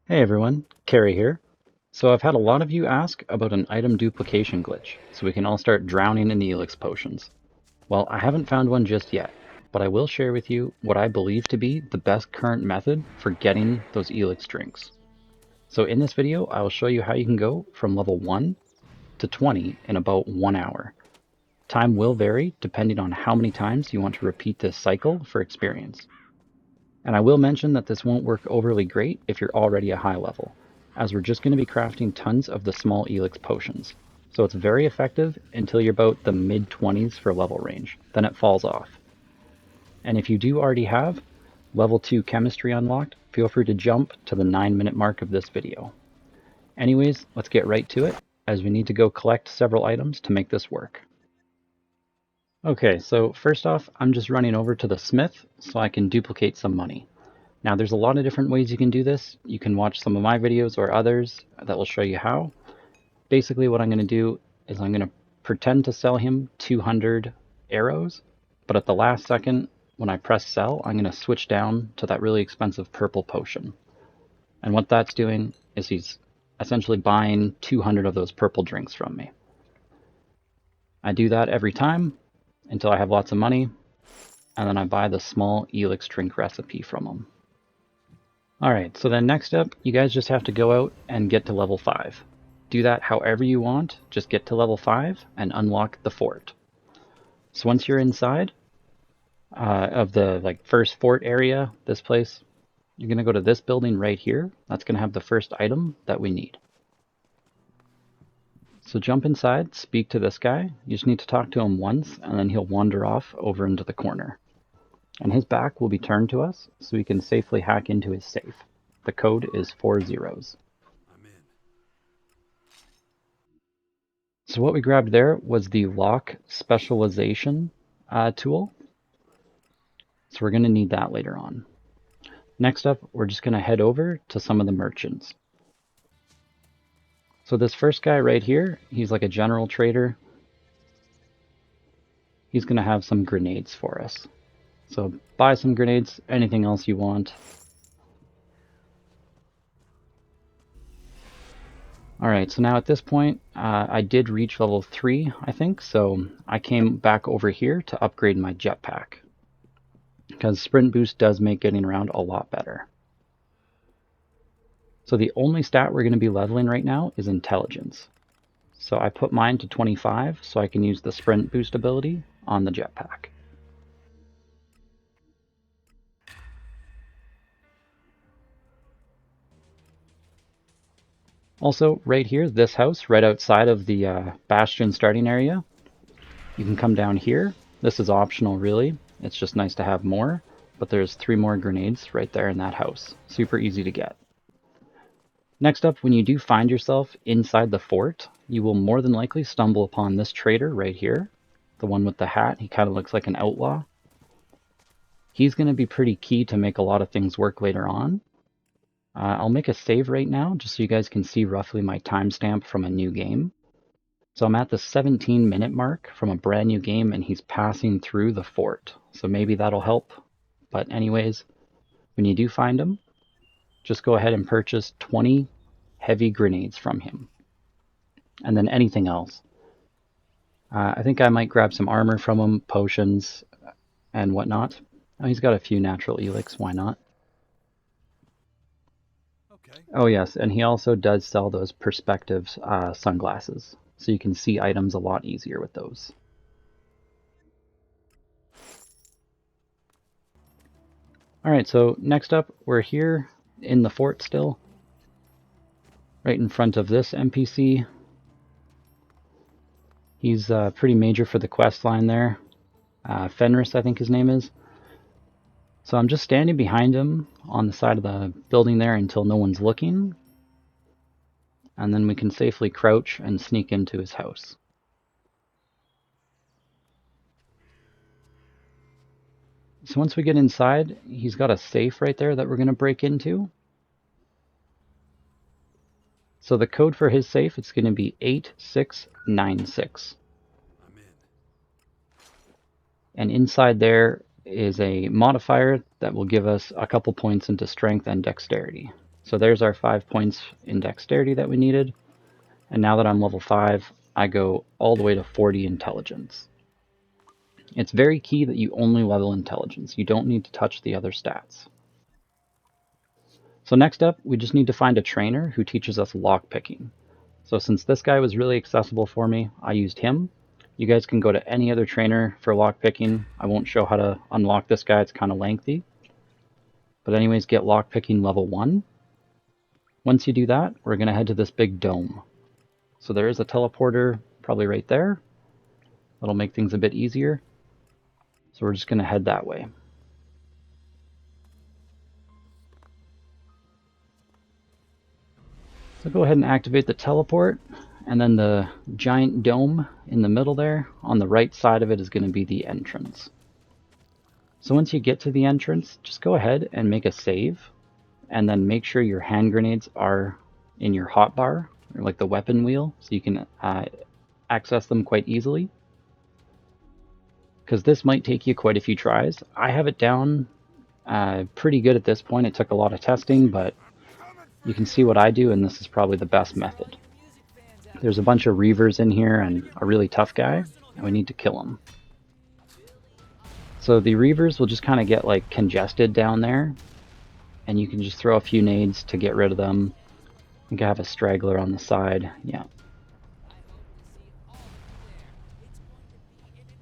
Hey everyone, Carrie here. So I've had a lot of you ask about an item duplication glitch, so we can all start drowning in the Elix potions. Well, I haven't found one just yet, but I will share with you what I believe to be the best current method for getting those Elix drinks. So in this video, I will show you how you can go from level 1 to 20 in about 1 hour. Time will vary depending on how many times you want to repeat this cycle for experience. And I will mention that this won't work overly great if you're already a high level, as we're just going to be crafting tons of the small Elix potions. So it's very effective until you're about the mid-20s for level range, then it falls off. And if you do already have level 2 chemistry unlocked, feel free to jump to the 9-minute mark of this video. Anyways, let's get right to it, as we need to go collect several items to make this work. Okay, so first off, I'm just running over to the smith so I can duplicate some money. Now there's a lot of different ways you can do this. You can watch some of my videos or others that will show you how. Basically what I'm going to do is I'm going to pretend to sell him 200 arrows, but at the last second when I press sell, I'm going to switch down to that really expensive purple potion. And what that's doing is he's essentially buying 200 of those purple drinks from me. I do that every time until I have lots of money, and then I buy the small Elix drink recipe from him. Alright, so then next up, you guys just have to go out and get to level 5. Do that however you want, just get to level 5 and unlock the fort. So once you're inside of the first fort area, this place, you're going to go to this building right here. That's going to have the first item that we need. So jump inside, speak to this guy. You just need to talk to him once, and then he'll wander off over into the corner. And his back will be turned to us, so we can safely hack into his safe. The code is 4 zeros. I'm in. So what we grabbed there was the lock specialization tool. So we're going to need that later on. Next up, we're just going to head over to some of the merchants. So this first guy right here, he's like a general trader. He's going to have some grenades for us. So buy some grenades, anything else you want. Alright, so now at this point, I did reach level 3, I think, so I came back over here to upgrade my jetpack. Because sprint boost does make getting around a lot better. So the only stat we're going to be leveling right now is intelligence. So I put mine to 25 so I can use the sprint boost ability on the jetpack. Also, right here, this house, right outside of the bastion starting area, you can come down here. This is optional, really. It's just nice to have more, but there's 3 more grenades right there in that house. Super easy to get. Next up, when you do find yourself inside the fort, you will more than likely stumble upon this trader right here. The one with the hat, he kind of looks like an outlaw. He's going to be pretty key to make a lot of things work later on. I'll make a save right now, just so you guys can see roughly my timestamp from a new game. So I'm at the 17-minute mark from a brand new game, and he's passing through the fort. So maybe that'll help. But anyways, when you do find him, just go ahead and purchase 20 heavy grenades from him. And then anything else. I think I might grab some armor from him, potions, and whatnot. Oh, he's got a few natural elix, why not? Okay. Oh yes, and he also does sell those perspective sunglasses. So you can see items a lot easier with those. Alright, so next up, we're here in the fort still. Right in front of this NPC. He's pretty major for the quest line there. Fenris, I think his name is. So I'm just standing behind him on the side of the building there until no one's looking. And then we can safely crouch and sneak into his house. So once we get inside, he's got a safe right there that we're going to break into. So the code for his safe, it's going to be 8696. I'm in. And inside there is a modifier that will give us a couple points into strength and dexterity. So there's our 5 points in dexterity that we needed. And now that I'm level 5, I go all the way to 40 intelligence. It's very key that you only level intelligence. You don't need to touch the other stats. So next up, we just need to find a trainer who teaches us lockpicking. So since this guy was really accessible for me, I used him. You guys can go to any other trainer for lockpicking. I won't show how to unlock this guy, it's kind of lengthy. But anyways, get lockpicking level 1. Once you do that, we're going to head to this big dome. So there is a teleporter probably right there. That'll make things a bit easier. So we're just going to head that way. So go ahead and activate the teleport, and then the giant dome in the middle there, on the right side of it is going to be the entrance. So once you get to the entrance, just go ahead and make a save, and then make sure your hand grenades are in your hotbar, or like the weapon wheel, so you can access them quite easily. Because this might take you quite a few tries. I have it down pretty good at this point. It took a lot of testing, but you can see what I do, and this is probably the best method. There's a bunch of Reavers in here and a really tough guy, and we need to kill him. So the Reavers will just kind of get like congested down there, and you can just throw a few nades to get rid of them. I think I have a straggler on the side, yeah.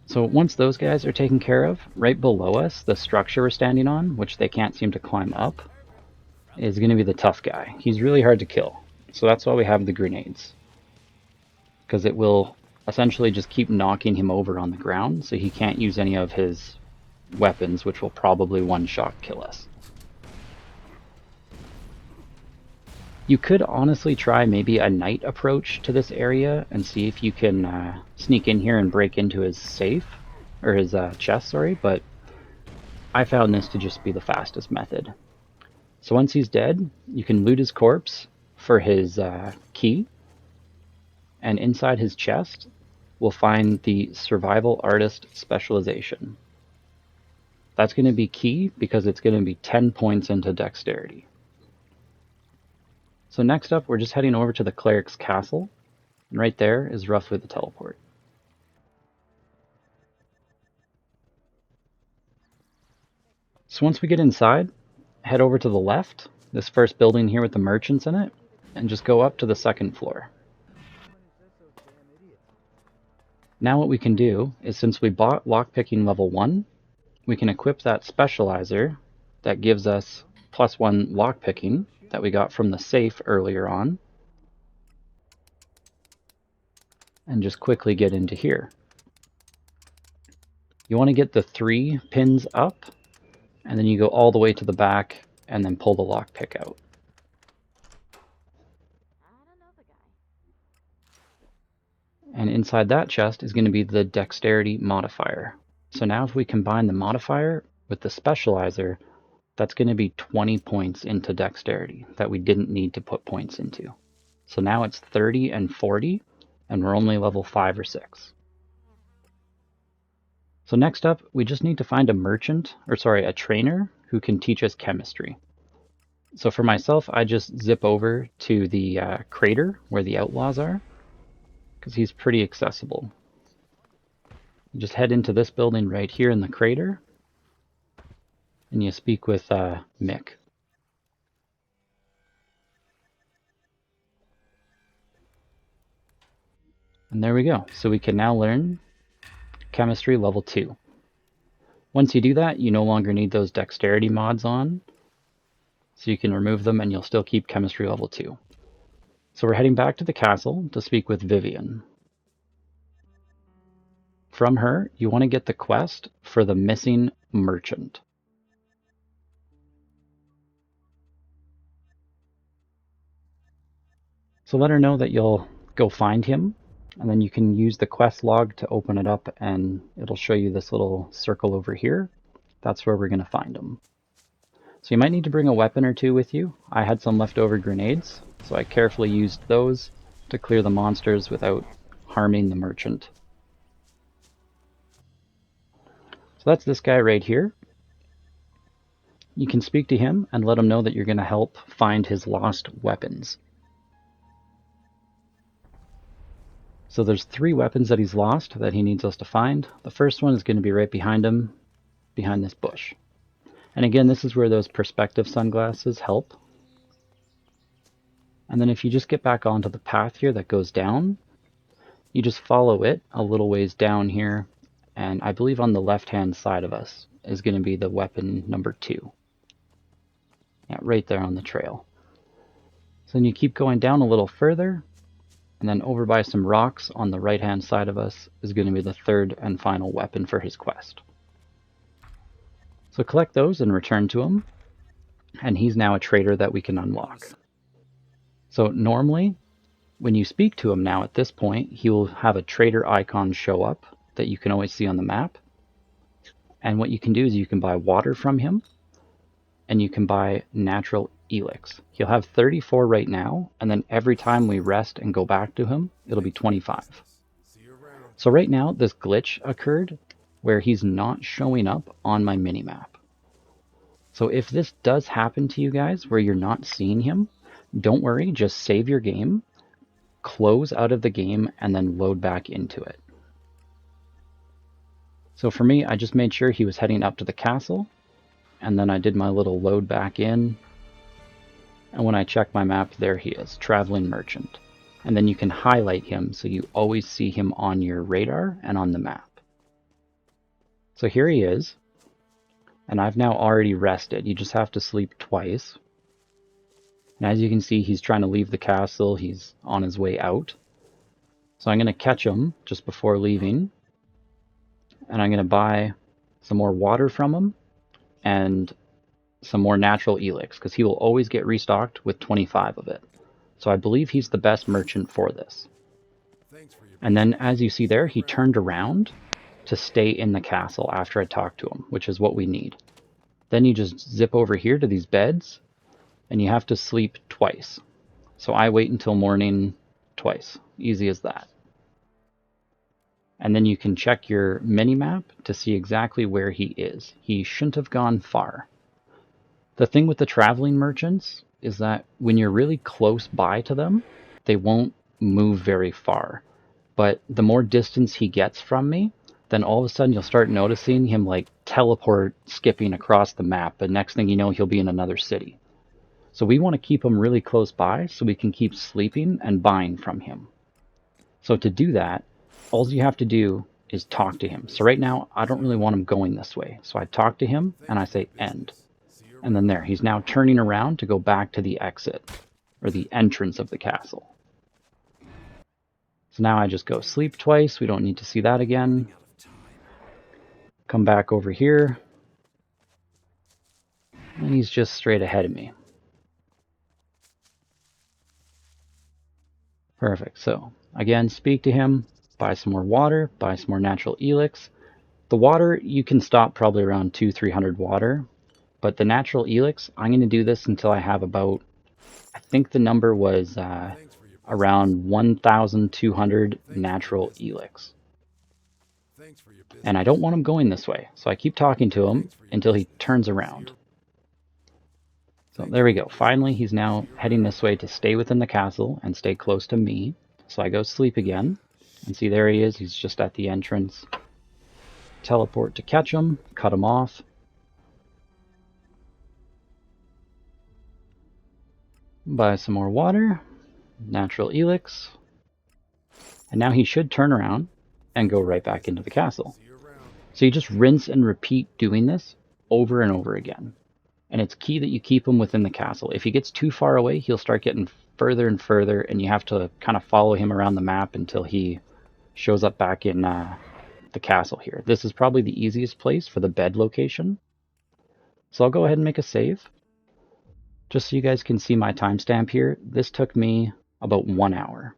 So once those guys are taken care of, right below us, the structure we're standing on, which they can't seem to climb up, is going to be the tough guy. He's really hard to kill, so that's why we have the grenades. Because it will essentially just keep knocking him over on the ground, so he can't use any of his weapons, which will probably one-shot kill us. You could honestly try maybe a night approach to this area and see if you can sneak in here and break into his safe, or his chest, sorry, but I found this to just be the fastest method. So once he's dead, you can loot his corpse for his key, and inside his chest, we'll find the Survival Artist Specialization. That's going to be key because it's going to be 10 points into Dexterity. So next up, we're just heading over to the Cleric's Castle, and right there is roughly the teleport. So once we get inside, head over to the left, this first building here with the merchants in it, and just go up to the second floor. Now what we can do is, since we bought lockpicking level 1, we can equip that specializer that gives us +1 lockpicking that we got from the safe earlier on, and just quickly get into here. You want to get the 3 pins up, and then you go all the way to the back and then pull the lockpick out. And inside that chest is going to be the Dexterity Modifier. So now if we combine the modifier with the specializer, that's going to be 20 points into Dexterity that we didn't need to put points into. So now it's 30 and 40, and we're only level 5 or 6. So next up, we just need to find a trainer who can teach us chemistry. So for myself, I just zip over to the crater where the outlaws are, because he's pretty accessible. You just head into this building right here in the crater, and you speak with Mick. And there we go. So we can now learn chemistry level 2. Once you do that, you no longer need those dexterity mods on, so you can remove them and you'll still keep chemistry level 2. So we're heading back to the castle to speak with Vivian. From her, you want to get the quest for the missing merchant. So let her know that you'll go find him, and then you can use the quest log to open it up, and it'll show you this little circle over here. That's where we're going to find him. So you might need to bring a weapon or 2 with you. I had some leftover grenades, so I carefully used those to clear the monsters without harming the merchant. So that's this guy right here. you can speak to him and let him know that you're going to help find his lost weapons. So there's 3 weapons that he's lost that he needs us to find. The first one is going to be right behind him, behind this bush. And again, this is where those perspective sunglasses help. And then if you just get back onto the path here that goes down, you just follow it a little ways down here. And I believe on the left-hand side of us is going to be the weapon number 2. Yeah, right there on the trail. So then you keep going down a little further, and then over by some rocks on the right-hand side of us is going to be the 3rd and final weapon for his quest. So collect those and return to him, and he's now a trader that we can unlock. So normally, when you speak to him now at this point, he will have a trader icon show up that you can always see on the map. And what you can do is you can buy water from him, and you can buy Natural Elex. He'll have 34 right now, and then every time we rest and go back to him, it'll be 25. So right now, this glitch occurred where he's not showing up on my minimap. So if this does happen to you guys where you're not seeing him, don't worry, just save your game, close out of the game, and then load back into it. So for me, I just made sure he was heading up to the castle, and then I did my little load back in. And when I check my map, there he is, Traveling Merchant. And then you can highlight him so you always see him on your radar and on the map. So here he is. And I've now already rested. You just have to sleep twice. And as you can see, he's trying to leave the castle. He's on his way out. So I'm going to catch him just before leaving. And I'm going to buy some more water from him and some more Natural Elex, because he will always get restocked with 25 of it. So I believe he's the best merchant for this. And then as you see there, he turned around to stay in the castle after I talked to him, which is what we need. Then you just zip over here to these beds, and you have to sleep twice. So I wait until morning twice. Easy as that. And then you can check your minimap to see exactly where he is. He shouldn't have gone far. The thing with the traveling merchants is that when you're really close by to them, they won't move very far. But the more distance he gets from me, then all of a sudden you'll start noticing him like teleport skipping across the map, and next thing you know, he'll be in another city. So we want to keep him really close by so we can keep sleeping and buying from him. So to do that, all you have to do is talk to him. So right now, I don't really want him going this way. So I talk to him and I say end. And then there, he's now turning around to go back to the exit, or the entrance of the castle. So now I just go sleep twice. We don't need to see that again. Come back over here. And he's just straight ahead of me. Perfect. So again, speak to him, buy some more water, buy some more Natural Elex. The water, you can stop probably around 200-300 water. But the Natural Elex, I'm going to do this until I have about, I think the number was around 1,200 Natural Elex. And I don't want him going this way, so I keep talking to him until he turns around. So there we go. Finally, he's now heading this way to stay within the castle and stay close to me. So I go sleep again, and see there he is. He's just at the entrance. Teleport to catch him, cut him off. Buy some more water, Natural Elex, and now he should turn around and go right back into the castle. So you just rinse and repeat doing this over and over again. And it's key that you keep him within the castle. If he gets too far away, he'll start getting further and further, and you have to kind of follow him around the map until he shows up back in the castle here. This is probably the easiest place for the bed location. So I'll go ahead and make a save. Just so you guys can see my timestamp here, this took me about 1 hour.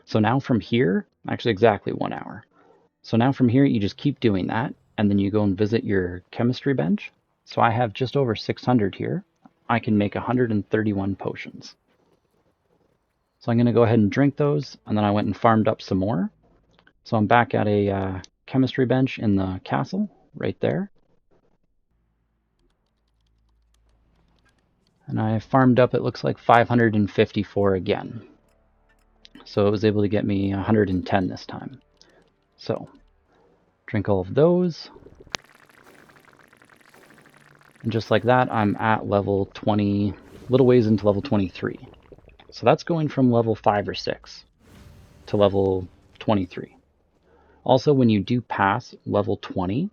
So now from here, actually exactly 1 hour. So now from here, you just keep doing that, and then you go and visit your chemistry bench. So I have just over 600 here. I can make 131 potions. So I'm going to go ahead and drink those, and then I went and farmed up some more. So I'm back at a chemistry bench in the castle, right there. And I farmed up, it looks like 554 again. So it was able to get me 110 this time. So, drink all of those. And just like that, I'm at level 20, little ways into level 23. So that's going from level 5 or 6 to level 23. Also, when you do pass level 20,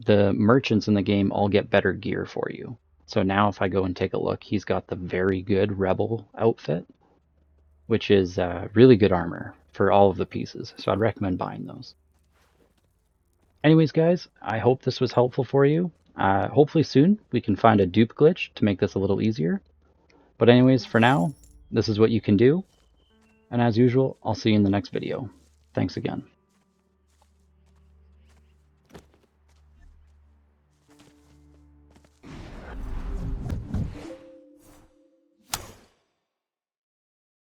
the merchants in the game all get better gear for you. So now if I go and take a look, he's got the very good Rebel outfit, which is really good armor for all of the pieces. So I'd recommend buying those. Anyways, guys, I hope this was helpful for you. Hopefully soon we can find a dupe glitch to make this a little easier. But anyways, for now, this is what you can do. And as usual, I'll see you in the next video. Thanks again.